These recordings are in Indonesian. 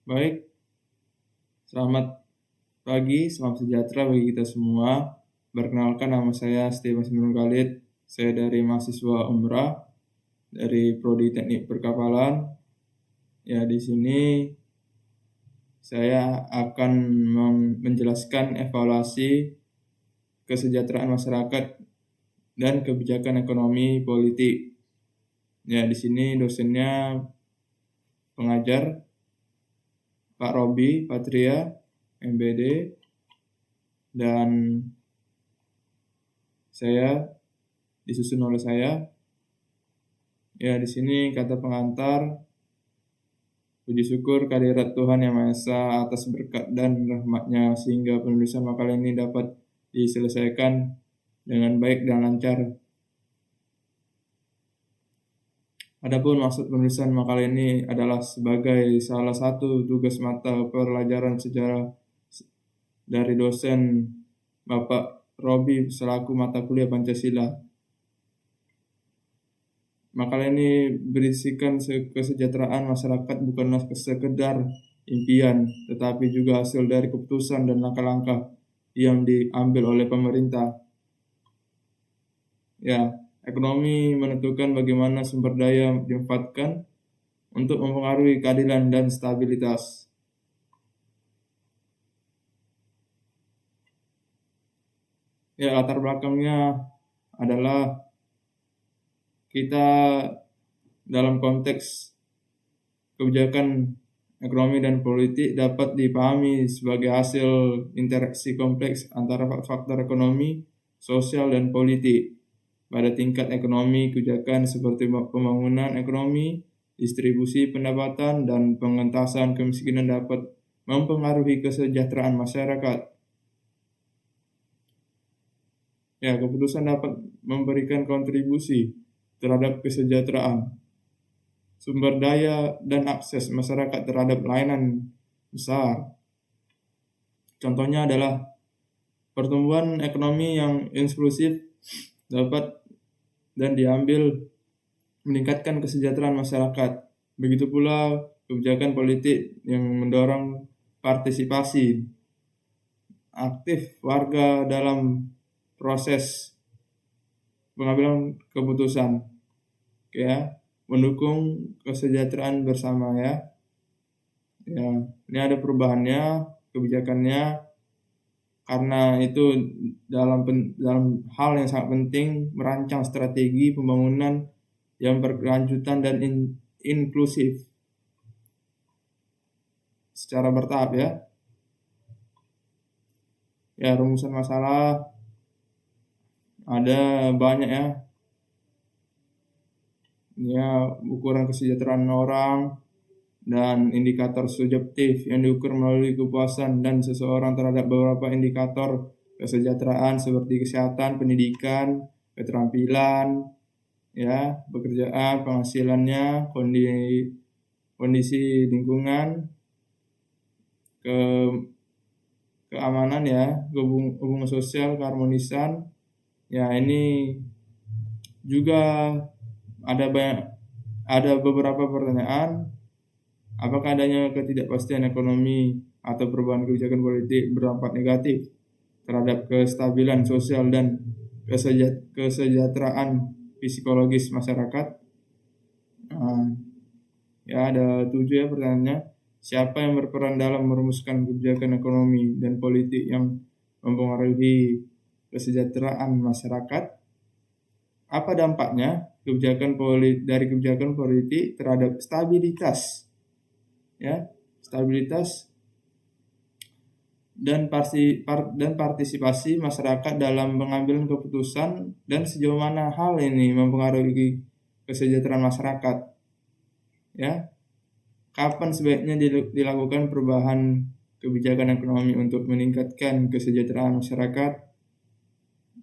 Baik, selamat pagi, salam sejahtera bagi kita semua. Perkenalkan, nama saya Steven Khalid. Saya dari mahasiswa Umrah dari Prodi Teknik Perkapalan. Ya, di sini saya akan menjelaskan evaluasi kesejahteraan masyarakat dan kebijakan ekonomi politik. Ya, di sini dosennya pengajar Pak Robi Patria, MBD, dan saya disusun oleh saya. Ya, di sini kata pengantar, puji syukur kehadirat Tuhan Yang Maha Esa atas berkat dan rahmat-Nya sehingga penulisan makalah ini dapat diselesaikan dengan baik dan lancar. Adapun maksud penulisan makalah ini adalah sebagai salah satu tugas mata pelajaran sejarah dari dosen Bapak Robi selaku mata kuliah Pancasila. Makalah ini berisikan kesejahteraan masyarakat bukanlah sekedar impian, tetapi juga hasil dari keputusan dan langkah-langkah yang diambil oleh pemerintah. Ya, ekonomi menentukan bagaimana sumber daya dimanfaatkan untuk mempengaruhi keadilan dan stabilitas. Ya, latar belakangnya adalah kita dalam konteks kebijakan ekonomi dan politik dapat dipahami sebagai hasil interaksi kompleks antara faktor ekonomi, sosial, dan politik. Pada tingkat ekonomi, kebijakan seperti pembangunan ekonomi, distribusi pendapatan, dan pengentasan kemiskinan dapat mempengaruhi kesejahteraan masyarakat. Ya, keputusan dapat memberikan kontribusi terhadap kesejahteraan, sumber daya, dan akses masyarakat terhadap layanan besar. Contohnya adalah pertumbuhan ekonomi yang inklusif dapat dan diambil meningkatkan kesejahteraan masyarakat. Begitu pula kebijakan politik yang mendorong partisipasi aktif warga dalam proses pengambilan keputusan. Oke ya, mendukung kesejahteraan bersama ya. Ya, ini ada perubahannya, kebijakannya, karena itu dalam hal yang sangat penting merancang strategi pembangunan yang berkelanjutan dan inklusif secara bertahap ya. Ya, rumusan masalah ada banyak ya. Ya, ukuran kesejahteraan orang dan indikator subjektif yang diukur melalui kepuasan dan seseorang terhadap beberapa indikator kesejahteraan seperti kesehatan, pendidikan, keterampilan, ya, pekerjaan, penghasilannya, kondisi lingkungan, keamanan ya, hubungan sosial, keharmonisan. Ya, ini juga ada beberapa pertanyaan. Apakah adanya ketidakpastian ekonomi atau perubahan kebijakan politik berdampak negatif terhadap kestabilan sosial dan kesejahteraan psikologis masyarakat? Ya, ada 7 ya pertanyaannya. Siapa yang berperan dalam merumuskan kebijakan ekonomi dan politik yang mempengaruhi kesejahteraan masyarakat? Apa dampaknya dari kebijakan politik terhadap stabilitas, ya, stabilitas dan partisipasi masyarakat dalam pengambilan keputusan, dan sejauh mana hal ini mempengaruhi kesejahteraan masyarakat, ya. Kapan sebaiknya dilakukan perubahan kebijakan ekonomi untuk meningkatkan kesejahteraan masyarakat?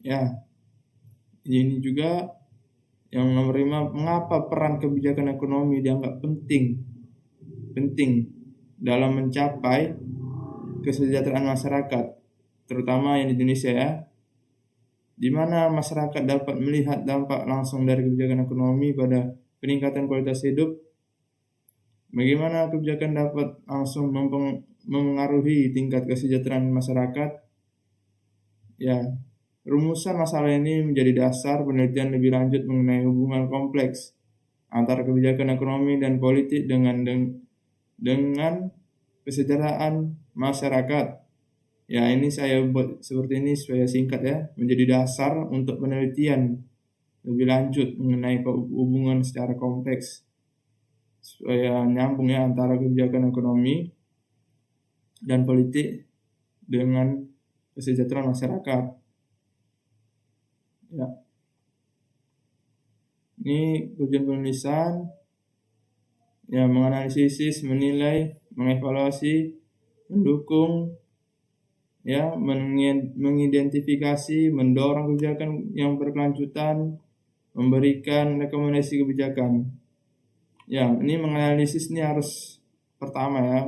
Ya, ini juga yang nomor 5, mengapa peran kebijakan ekonomi dianggap penting dalam mencapai kesejahteraan masyarakat, terutama yang di Indonesia ya, di mana masyarakat dapat melihat dampak langsung dari kebijakan ekonomi pada peningkatan kualitas hidup Bagaimana kebijakan dapat langsung memengaruhi tingkat kesejahteraan masyarakat? Ya, rumusan masalah ini menjadi dasar penelitian lebih lanjut mengenai hubungan kompleks antara kebijakan ekonomi dan politik dengan kesejahteraan masyarakat. Ya, ini saya buat seperti ini supaya singkat ya, menjadi dasar untuk penelitian lebih lanjut mengenai hubungan secara kompleks supaya nyambung ya antara kebijakan ekonomi dan politik dengan kesejahteraan masyarakat. Ya. Ini tujuan penulisan ya, menganalisis, menilai, mengevaluasi, mendukung, ya, mengidentifikasi, mendorong kebijakan yang berkelanjutan, memberikan rekomendasi kebijakan. Ya, ini menganalisis ini harus pertama ya,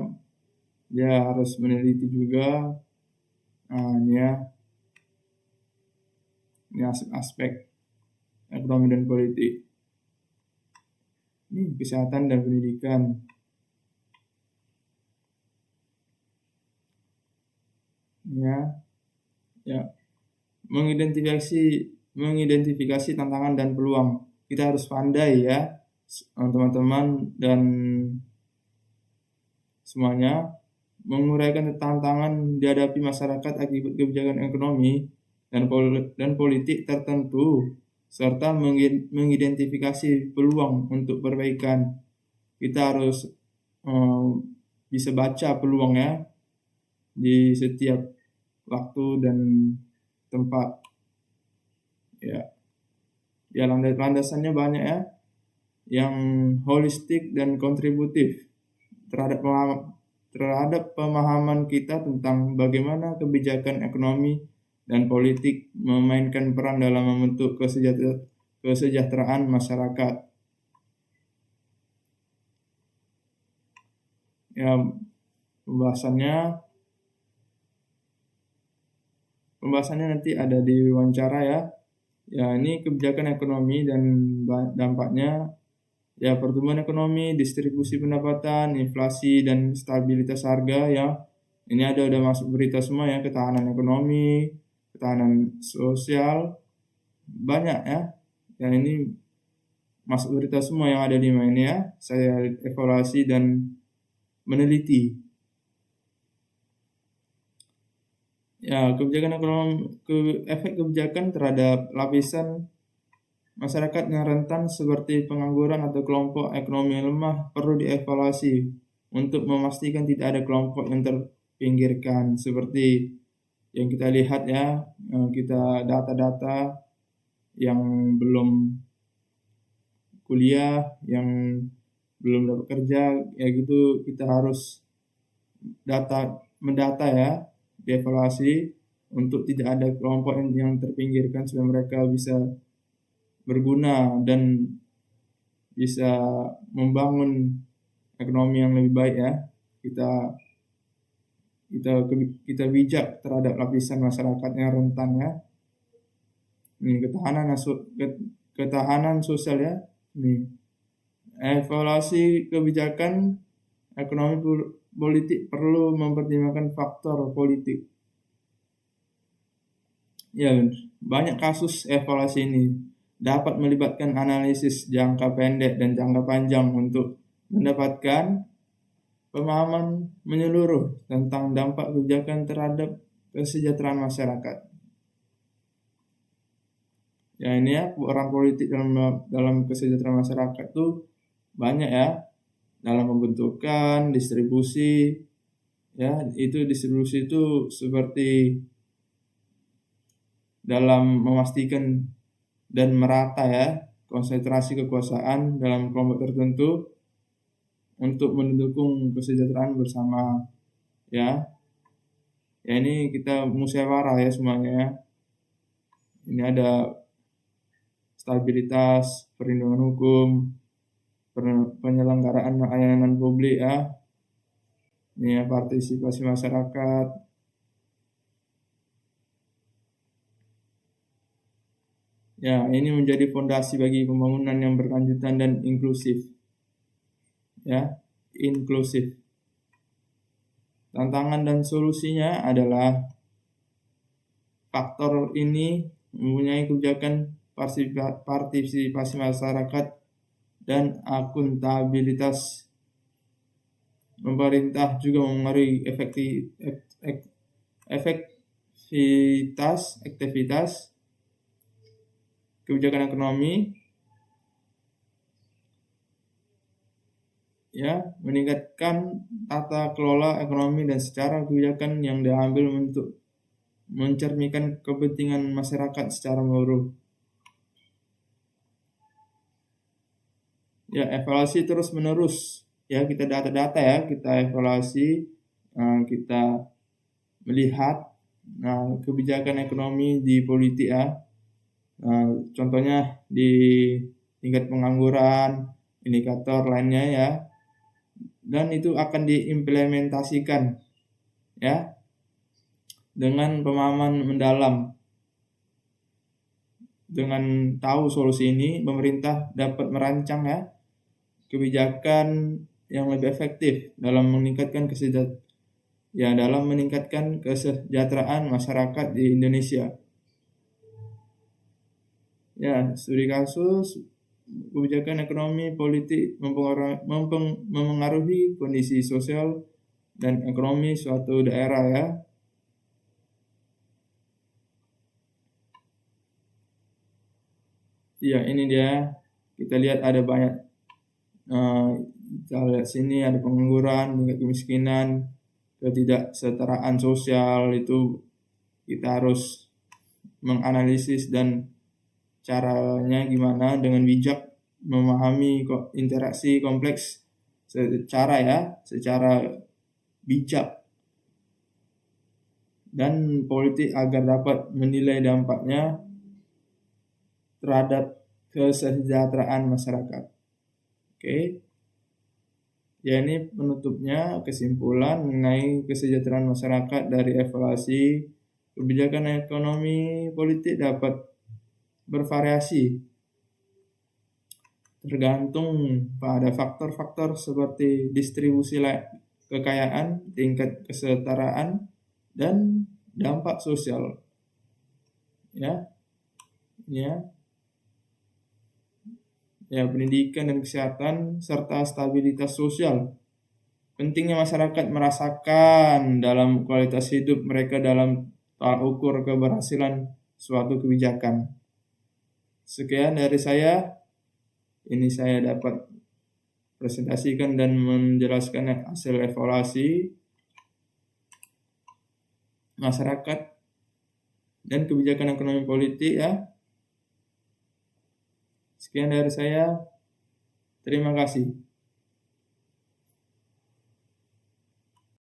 dia harus meneliti juga. Ini ya, ini aspek ekonomi dan politik. Ini kesehatan dan pendidikan. Ya, mengidentifikasi tantangan dan peluang. Kita harus pandai ya, teman-teman dan semuanya, menguraikan tantangan dihadapi masyarakat akibat kebijakan ekonomi dan politik tertentu, serta mengidentifikasi peluang untuk perbaikan. Kita harus bisa baca peluang ya di setiap waktu dan tempat. Ya, landasannya banyak ya, yang holistik dan kontributif terhadap pemahaman kita tentang bagaimana kebijakan ekonomi dan politik memainkan peran dalam membentuk kesejahteraan masyarakat. Ya, pembahasannya nanti ada di wawancara ya. Ya, ini kebijakan ekonomi dan dampaknya. Ya, pertumbuhan ekonomi, distribusi pendapatan, inflasi, dan stabilitas harga ya. Ini udah masuk berita semua ya, ketahanan ekonomi, ketahanan sosial, banyak ya. Ya, ini masuk berita semua yang ada di mana ya. Saya evaluasi dan meneliti. Ya, kebijakan ekonomi, efek kebijakan terhadap lapisan masyarakat yang rentan seperti pengangguran atau kelompok ekonomi lemah perlu dievaluasi untuk memastikan tidak ada kelompok yang terpinggirkan seperti yang kita lihat ya, kita data-data yang belum kuliah, yang belum dapat kerja, ya gitu kita harus mendata ya, dievaluasi untuk tidak ada kelompok yang terpinggirkan supaya mereka bisa berguna dan bisa membangun ekonomi yang lebih baik ya. Kita bijak terhadap lapisan masyarakat yang rentan ya. Ini ketahanan sosial ya. Ini evaluasi kebijakan ekonomi politik perlu mempertimbangkan faktor politik. Ya, banyak kasus evaluasi ini dapat melibatkan analisis jangka pendek dan jangka panjang untuk mendapatkan pemahaman menyeluruh tentang dampak kebijakan terhadap kesejahteraan masyarakat. Ya, ini ya, peran politik dalam kesejahteraan masyarakat tuh banyak ya, dalam pembentukan, distribusi, ya, itu distribusi itu seperti dalam memastikan dan merata ya, konsentrasi kekuasaan dalam kelompok tertentu untuk mendukung kesejahteraan bersama ya. Ya, ini kita musyawarah ya semuanya ya. Ini ada stabilitas, perlindungan hukum, penyelenggaraan layanan publik ya. Ini ya, partisipasi masyarakat. Ya, ini menjadi fondasi bagi pembangunan yang berkelanjutan dan inklusif. Ya, inklusif. Tantangan dan solusinya adalah faktor ini mempunyai kebijakan partisipasi masyarakat dan akuntabilitas. Pemerintah juga mengaruhi aktivitas kebijakan ekonomi, ya, meningkatkan tata kelola ekonomi dan secara kebijakan yang diambil untuk mencerminkan kepentingan masyarakat secara menyeluruh. Ya, evaluasi terus menerus. Ya, kita data-data ya, kita evaluasi, kita melihat kebijakan ekonomi di politik ya. Contohnya di tingkat pengangguran, indikator lainnya ya. Dan itu akan diimplementasikan ya dengan pemahaman mendalam. Dengan tahu solusi ini, pemerintah dapat merancang ya kebijakan yang lebih efektif dalam meningkatkan kesejahteraan masyarakat di Indonesia. Ya, studi kasus kebijakan ekonomi politik memengaruhi kondisi sosial dan ekonomi suatu daerah ya. Ya, ini dia. Kita lihat ada banyak. Kita lihat sini ada pengangguran, tingkat kemiskinan, ketidaksetaraan sosial. Itu kita harus menganalisis dan caranya gimana dengan bijak memahami interaksi kompleks secara bijak dan politik agar dapat menilai dampaknya terhadap kesejahteraan masyarakat. Oke. Ya, ini penutupnya, kesimpulan mengenai kesejahteraan masyarakat dari evaluasi kebijakan ekonomi politik dapat bervariasi tergantung pada faktor-faktor seperti distribusi kekayaan, tingkat kesetaraan, dan dampak sosial. Ya, pendidikan dan kesehatan serta stabilitas sosial. Pentingnya masyarakat merasakan dalam kualitas hidup mereka dalam tolak ukur keberhasilan suatu kebijakan. Sekian dari saya. Ini saya dapat presentasikan dan menjelaskan hasil evaluasi masyarakat dan kebijakan ekonomi politik ya. Sekian dari saya. Terima kasih.